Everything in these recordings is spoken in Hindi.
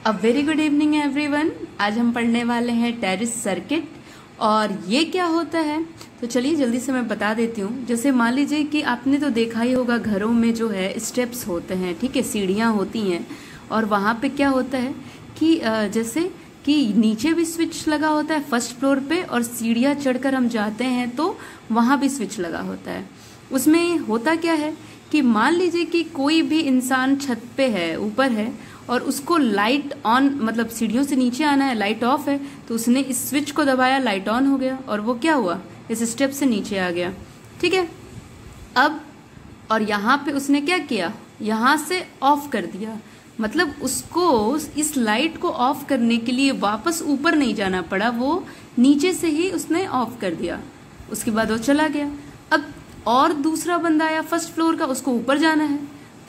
A very good evening everyone. आज हम पढ़ने वाले हैं टेरेस सर्किट। और ये क्या होता है तो चलिए जल्दी से मैं बता देती हूँ। जैसे मान लीजिए कि आपने तो देखा ही होगा घरों में जो है स्टेप्स होते हैं, ठीक है, सीढ़ियाँ होती हैं। और वहाँ पे क्या होता है कि जैसे कि नीचे भी स्विच लगा होता है फर्स्ट फ्लोर पे, और सीढ़ियाँ चढ़कर हम जाते हैं तो वहाँ भी स्विच लगा होता है। उसमें होता क्या है कि मान लीजिए कि कोई भी इंसान छत पे है, ऊपर है, और उसको लाइट ऑन, मतलब सीढ़ियों से नीचे आना है, लाइट ऑफ है, तो उसने इस स्विच को दबाया, लाइट ऑन हो गया, और वो क्या हुआ, इस स्टेप से नीचे आ गया। ठीक है, अब और यहाँ पे उसने क्या किया, यहाँ से ऑफ कर दिया, मतलब उसको इस लाइट को ऑफ करने के लिए वापस ऊपर नहीं जाना पड़ा, वो नीचे से ही उसने ऑफ कर दिया। उसके बाद वो चला गया। अब और दूसरा बंदा आया फर्स्ट फ्लोर का, उसको ऊपर जाना है,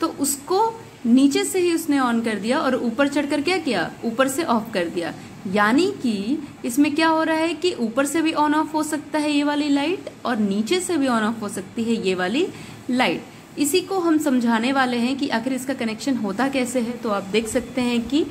तो उसको नीचे से ही उसने ऑन कर दिया और ऊपर चढ़कर क्या किया, ऊपर से ऑफ कर दिया। यानी कि इसमें क्या हो रहा है कि ऊपर से भी ऑन ऑफ हो सकता है ये वाली लाइट, और नीचे से भी ऑन ऑफ हो सकती है ये वाली लाइट। इसी को हम समझाने वाले हैं कि आखिर इसका कनेक्शन होता कैसे है। तो आप देख सकते हैं कि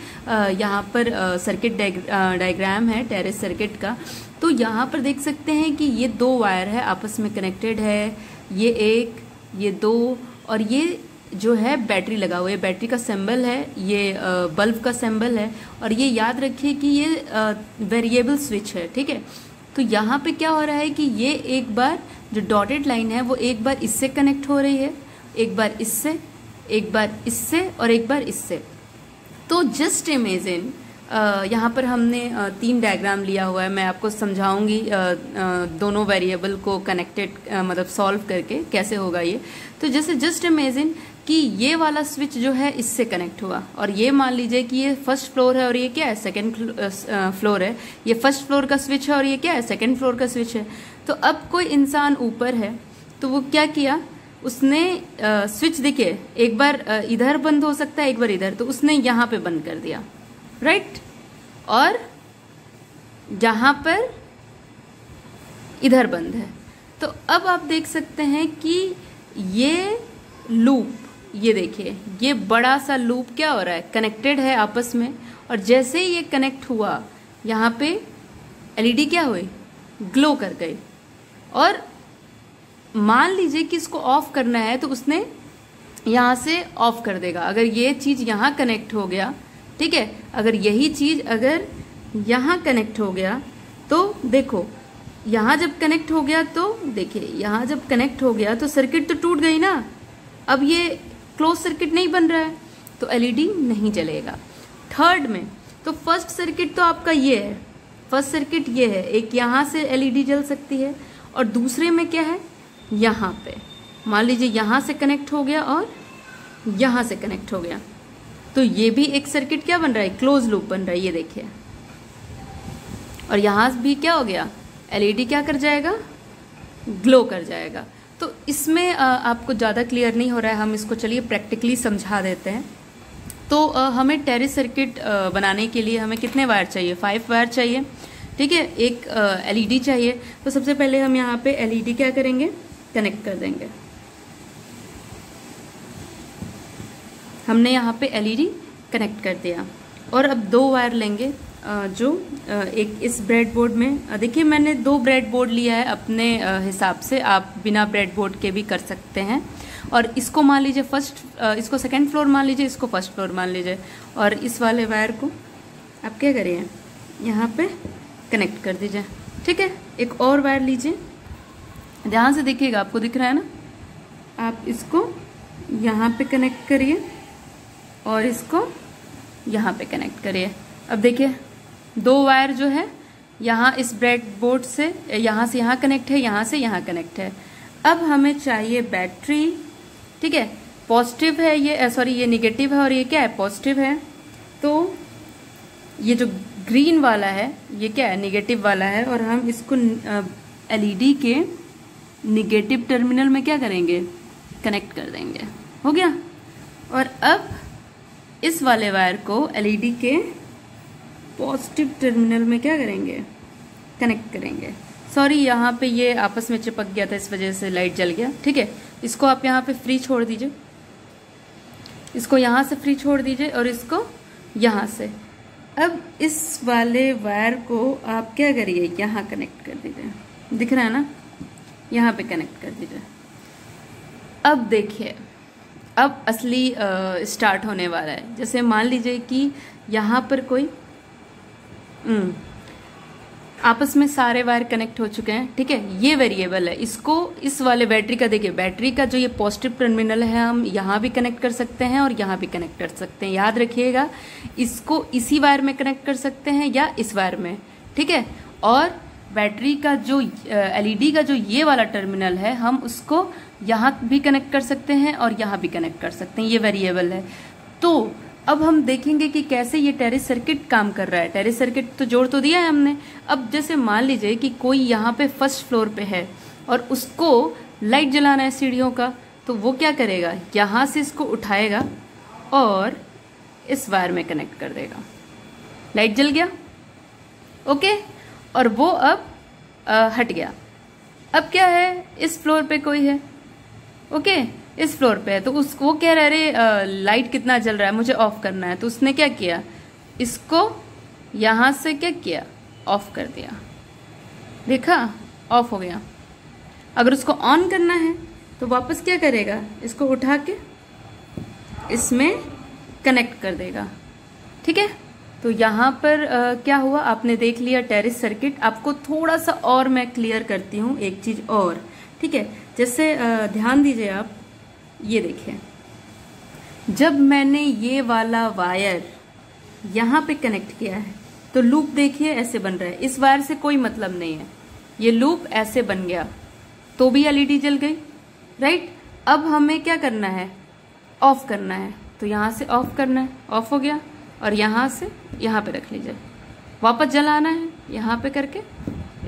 यहाँ पर सर्किट डायग्राम है टेरेस सर्किट का। तो यहाँ पर देख सकते हैं कि ये दो वायर है, आपस में कनेक्टेड है, ये एक, ये दो, और ये जो है बैटरी लगा हुआ है, बैटरी का सिंबल है, ये बल्ब का सिंबल है। और ये याद रखिए कि ये वेरिएबल स्विच है, ठीक है। तो यहाँ पे क्या हो रहा है कि ये एक बार जो डॉटेड लाइन है वो एक बार इससे कनेक्ट हो रही है, एक बार इससे, एक बार इससे, और एक बार इससे। तो जस्ट इमेजिन यहाँ पर हमने तीन डायग्राम लिया हुआ है, मैं आपको समझाऊंगी दोनों वेरिएबल को कनेक्टेड मतलब सॉल्व करके कैसे होगा ये। तो जैसे जस्ट इमेजिन कि ये वाला स्विच जो है इससे कनेक्ट हुआ, और ये मान लीजिए कि ये फर्स्ट फ्लोर है और ये क्या है, सेकंड फ्लोर है। ये फर्स्ट फ्लोर का स्विच है और ये क्या है, सेकंड फ्लोर का स्विच है। तो अब कोई इंसान ऊपर है तो वो क्या किया, उसने स्विच देखिए एक बार इधर बंद हो सकता है, एक बार इधर, तो उसने यहाँ पे बंद कर दिया, राइट, और जहां पर इधर बंद है। तो अब आप देख सकते हैं कि ये लूप, ये देखिए ये बड़ा सा लूप क्या हो रहा है, कनेक्टेड है आपस में। और जैसे ही ये कनेक्ट हुआ यहाँ पे एलईडी क्या हुई, ग्लो कर गई। और मान लीजिए कि इसको ऑफ करना है तो उसने यहाँ से ऑफ कर देगा। अगर ये चीज यहाँ कनेक्ट हो गया, ठीक है, अगर यही चीज अगर यहाँ कनेक्ट हो गया तो देखो, यहाँ जब कनेक्ट हो गया तो देखिए, यहाँ जब कनेक्ट हो गया तो सर्किट तो टूट गई ना। अब ये क्लोज सर्किट नहीं बन रहा है तो एलईडी नहीं जलेगा। थर्ड में तो फर्स्ट सर्किट तो आपका ये है, फर्स्ट सर्किट ये है, एक यहाँ से एलईडी जल सकती है, और दूसरे में क्या है, यहाँ पे मान लीजिए यहाँ से कनेक्ट हो गया और यहाँ से कनेक्ट हो गया, तो ये भी एक सर्किट क्या बन रहा है, क्लोज लूप बन रहा है, ये देखिए। और यहाँ भी क्या हो गया, एलईडी क्या कर जाएगा, ग्लो कर जाएगा। तो इसमें आपको ज़्यादा क्लियर नहीं हो रहा है, हम इसको चलिए प्रैक्टिकली समझा देते हैं। तो हमें टेरेस सर्किट बनाने के लिए हमें कितने वायर चाहिए, 5 वायर चाहिए, ठीक है, एक एलईडी चाहिए। तो सबसे पहले हम यहाँ पे एलईडी क्या करेंगे, कनेक्ट कर देंगे। हमने यहाँ पे एलईडी कनेक्ट कर दिया, और अब 2 वायर लेंगे जो एक इस ब्रेड बोर्ड में, देखिए मैंने 2 ब्रेड बोर्ड लिया है अपने हिसाब से, आप बिना ब्रेड बोर्ड के भी कर सकते हैं। और इसको मान लीजिए फर्स्ट, इसको सेकंड फ्लोर मान लीजिए, इसको फर्स्ट फ्लोर मान लीजिए, और इस वाले वायर को आप क्या करिए, यहाँ पे कनेक्ट कर दीजिए, ठीक है। एक और वायर लीजिए, ध्यान से देखिएगा, आपको दिख रहा है ना, आप इसको यहाँ पे कनेक्ट करिए और इसको यहाँ पे कनेक्ट करिए। अब देखिए 2 वायर जो है यहाँ इस ब्रेड बोर्ड से यहाँ कनेक्ट है, यहाँ से यहाँ कनेक्ट है। अब हमें चाहिए बैटरी, ठीक है, पॉजिटिव है ये, सॉरी ये निगेटिव है और ये क्या है, पॉजिटिव है। तो ये जो ग्रीन वाला है ये क्या है, निगेटिव वाला है, और हम इसको एलईडी के निगेटिव टर्मिनल में क्या करेंगे, कनेक्ट कर देंगे, हो गया। और अब इस वाले वायर को एलईडी के पॉजिटिव टर्मिनल में क्या करेंगे, कनेक्ट करेंगे। सॉरी यहाँ पे ये आपस में चिपक गया था, इस वजह से लाइट जल गया, ठीक है। इसको आप यहाँ पे फ्री छोड़ दीजिए, इसको यहाँ से फ्री छोड़ दीजिए और इसको यहाँ से। अब इस वाले वायर को आप क्या करिए, यहाँ कनेक्ट कर दीजिए, दिख रहा है ना, यहाँ पे कनेक्ट कर दीजिए। अब देखिए, अब असली स्टार्ट होने वाला है। जैसे मान लीजिए कि यहाँ पर कोई आपस में सारे वायर कनेक्ट हो चुके हैं, ठीक है, ये वेरिएबल है। इसको इस वाले बैटरी का देखिए, बैटरी का जो ये पॉजिटिव टर्मिनल है हम यहाँ भी कनेक्ट कर सकते हैं और यहाँ भी कनेक्ट कर सकते हैं। याद रखिएगा, इसको इसी वायर में कनेक्ट कर सकते हैं या इस वायर में, ठीक है। और बैटरी का जो एलईडी का जो ये वाला टर्मिनल है हम उसको यहाँ भी कनेक्ट कर सकते हैं और यहाँ भी कनेक्ट कर सकते हैं, ये वेरिएबल है। तो अब हम देखेंगे कि कैसे ये टेरेस सर्किट काम कर रहा है। टेरेस सर्किट तो जोड़ तो दिया है हमने। अब जैसे मान लीजिए कि कोई यहाँ पे फर्स्ट फ्लोर पे है और उसको लाइट जलाना है सीढ़ियों का, तो वो क्या करेगा, यहाँ से इसको उठाएगा और इस वायर में कनेक्ट कर देगा, लाइट जल गया, ओके। और वो अब हट गया। अब क्या है, इस फ्लोर पे कोई है, ओके, इस फ्लोर पे है, तो उसको कह रहा है अरे लाइट कितना जल रहा है, मुझे ऑफ करना है। तो उसने क्या किया, इसको यहां से क्या किया, ऑफ कर दिया, देखा, ऑफ हो गया। अगर उसको ऑन करना है तो वापस क्या करेगा, इसको उठा के इसमें कनेक्ट कर देगा, ठीक है। तो यहाँ पर क्या हुआ, आपने देख लिया टेरेस सर्किट। आपको थोड़ा सा और मैं क्लियर करती हूँ एक चीज और, ठीक है। जैसे ध्यान दीजिए आप, ये देखिए, जब मैंने ये वाला वायर यहाँ पे कनेक्ट किया है तो लूप देखिए ऐसे बन रहा है। इस वायर से कोई मतलब नहीं है, ये लूप ऐसे बन गया तो भी एलईडी जल गई, राइट। अब हमें क्या करना है, ऑफ करना है, तो यहाँ से ऑफ करना है, ऑफ हो गया। और यहाँ से यहाँ पे रख लीजिए, वापस जलाना है, यहाँ पे करके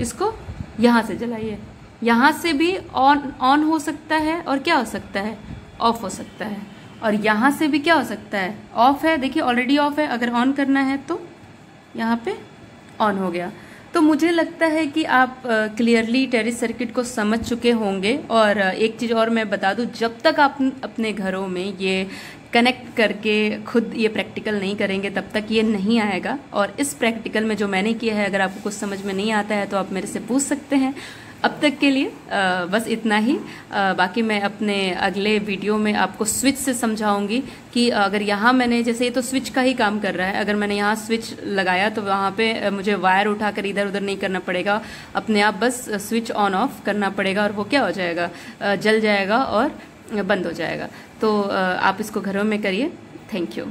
इसको यहाँ से जलाइए। यहाँ से भी ऑन हो सकता है और क्या हो सकता है, ऑफ हो सकता है। और यहाँ से भी क्या हो सकता है, ऑफ है, देखिए ऑलरेडी ऑफ है, अगर ऑन करना है तो यहाँ पे ऑन हो गया। तो मुझे लगता है कि आप क्लियरली टेरेस सर्किट को समझ चुके होंगे। और एक चीज़ और मैं बता दूं, जब तक आप अपने घरों में ये कनेक्ट करके खुद ये प्रैक्टिकल नहीं करेंगे तब तक ये नहीं आएगा। और इस प्रैक्टिकल में जो मैंने किया है, अगर आपको कुछ समझ में नहीं आता है तो आप मेरे से पूछ सकते हैं। अब तक के लिए बस इतना ही। बाकी मैं अपने अगले वीडियो में आपको स्विच से समझाऊंगी कि अगर यहाँ मैंने, जैसे ये तो स्विच का ही काम कर रहा है, अगर मैंने यहाँ स्विच लगाया तो वहाँ पे मुझे वायर उठाकर इधर उधर नहीं करना पड़ेगा, अपने आप बस स्विच ऑन ऑफ करना पड़ेगा और वो क्या हो जाएगा, जल जाएगा और बंद हो जाएगा। तो आप इसको घरों में करिए। Thank you.